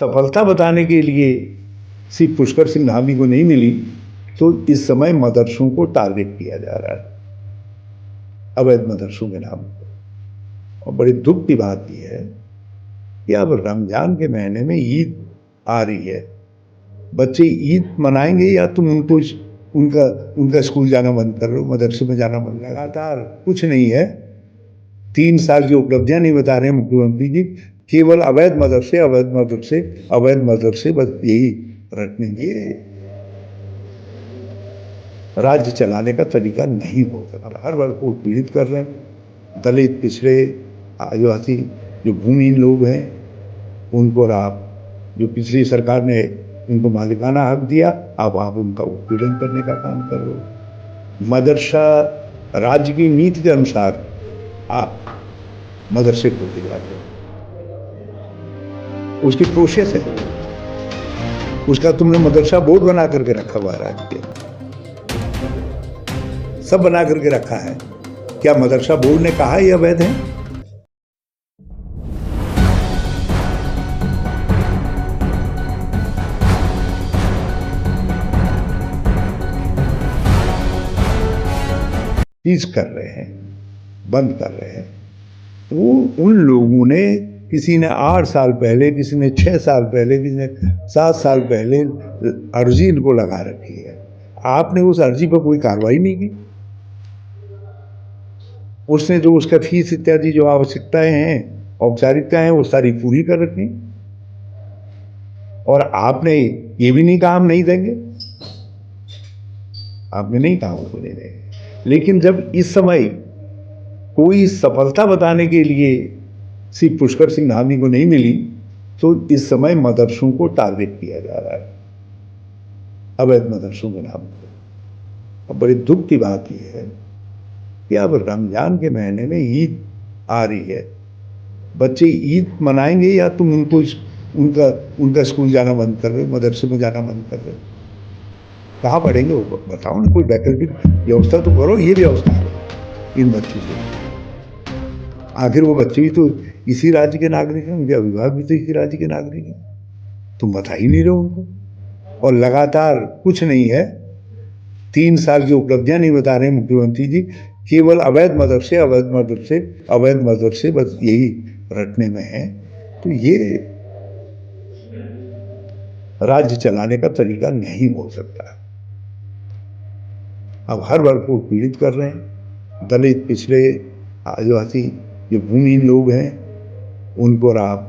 सफलता बताने के लिए सिर्फ पुष्कर सिंह धामी को नहीं मिली, तो इस समय मदरसों को टारगेट किया जा रहा है, अवैध मदरसों के नाम पर। और बड़ी दुख की बात यह है कि अब रमजान के महीने में ईद आ रही है, बच्चे ईद मनाएंगे या तुम उनको उनका स्कूल जाना बंद कर लो, मदरसे में जाना बंद। लगातार कुछ नहीं है, 3 साल की उपलब्धियां नहीं बता रहे मुख्यमंत्री जी, केवल अवैध मदरसे अवैध मदरसे अवैध मदरसे, बस यही रटने की राज्य चलाने का तरीका नहीं हो सकता। हर वर्ग को पीड़ित कर रहे हैं, दलित, पिछड़े, आदिवासी, जो भूमिहीन लोग हैं उनको आप, जो पिछली सरकार ने उनको मालिकाना हक दिया, अब आप उनका उत्पीड़न करने का काम कर रहे हो। मदरसा राज्य की नीति के अनुसार आप मदरसे खोलते जाते हो, उसकी प्रोसेस है, उसका तुमने मदरसा बोर्ड बना करके रखा हुआ है, राज्य के सब बना करके रखा है। क्या मदरसा बोर्ड ने कहा यह अवैध है? चीज कर रहे हैं, बंद कर रहे हैं। तो उन लोगों ने, किसी ने 8 साल पहले, किसी ने 6 साल पहले, किसी ने 7 साल पहले अर्जी इनको लगा रखी है। आपने उस अर्जी पर कोई कार्रवाई नहीं की। उसने जो उसका फीस इत्यादि जो आवश्यकताएं हैं, औपचारिकताएं हैं, वो सारी पूरी कर रखी, और आपने ये भी नहीं कहा हम नहीं देंगे, आपने नहीं कहा उनको नहीं देंगे। लेकिन जब इस समय कोई सफलता बताने के लिए सिर्फ पुष्कर सिंह धामी को नहीं मिली, तो इस समय मदरसों को टारगेट किया जा रहा है, अवैध मदरसों के नाम पर। और बड़ी दुख की बात यह है कि अब रमजान के महीने में ईद आ रही है, बच्चे ईद मनाएंगे या तुम उनका स्कूल जाना बंद कर रहे हो, मदरसे में जाना बंद कर रहे हो? कहाँ पढ़ेंगे वो? बताओ ना, कोई वैकल्पिक व्यवस्था तो करो। ये व्यवस्था है इन बच्चों से, आखिर वो बच्चे भी तो इसी राज्य के नागरिक हैं, उनके अभिभावक भी तो इसी राज्य के नागरिक हैं, तुम बता ही नहीं रहे उनको। और लगातार कुछ नहीं है, 3 साल की उपलब्धियां नहीं बता रहे मुख्यमंत्री जी, केवल अवैध मदरसे अवैध मदरसे अवैध मदरसे, बस यही रटने में है। तो ये राज्य चलाने का तरीका नहीं हो सकता। अब हर वर्ग को पीड़ित कर रहे हैं, दलित, पिछड़े, आदिवासी, जो भूमिहीन लोग हैं उनको आप,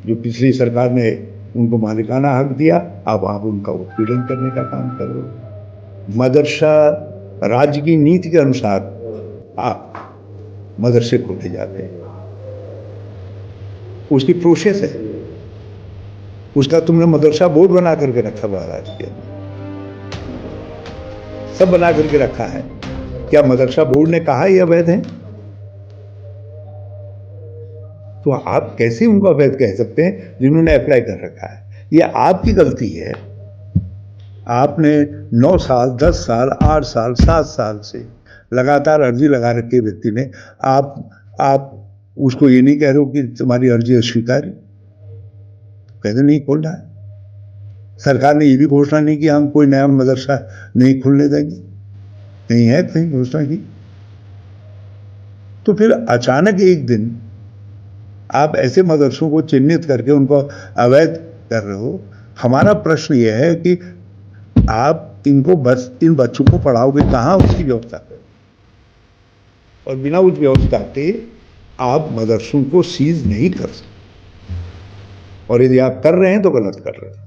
जो पिछली सरकार ने उनको मालिकाना हक दिया, अब आप उनका उत्पीड़न करने का काम कर रहे हो। मदरसा राज्य की नीति के अनुसार आप मदरसे खोले जाते हैं, उसकी प्रोसेस है, उसका तुमने मदरसा बोर्ड बना करके रखा हुआ है, राज्य के सब बना करके रखा है। क्या मदरसा बोर्ड ने कहा यह अवैध है? तो आप कैसे उनको अवैध कह सकते हैं जिन्होंने अप्लाई कर रखा है? ये आपकी गलती है। आपने 9 साल, 10 साल, 8 साल, 7 साल से लगातार अर्जी लगा रखी है व्यक्ति ने, आप उसको ये नहीं कह रहे हो कि तुम्हारी अर्जी अस्वीकार, कहते नहीं खोलना है। सरकार ने ये भी घोषणा नहीं की हम कोई नया मदरसा नहीं खुलने देंगे, नहीं है कहीं घोषणा की। तो फिर अचानक एक दिन आप ऐसे मदरसों को चिन्हित करके उनको अवैध कर रहे हो। हमारा प्रश्न यह है कि आप इनको बस इन बच्चों को पढ़ाओगे कहाँ, उसकी व्यवस्था करें, और बिना उस व्यवस्था के आप मदरसों को सीज नहीं कर सकते। और यदि आप कर रहे हैं तो गलत कर रहे हैं।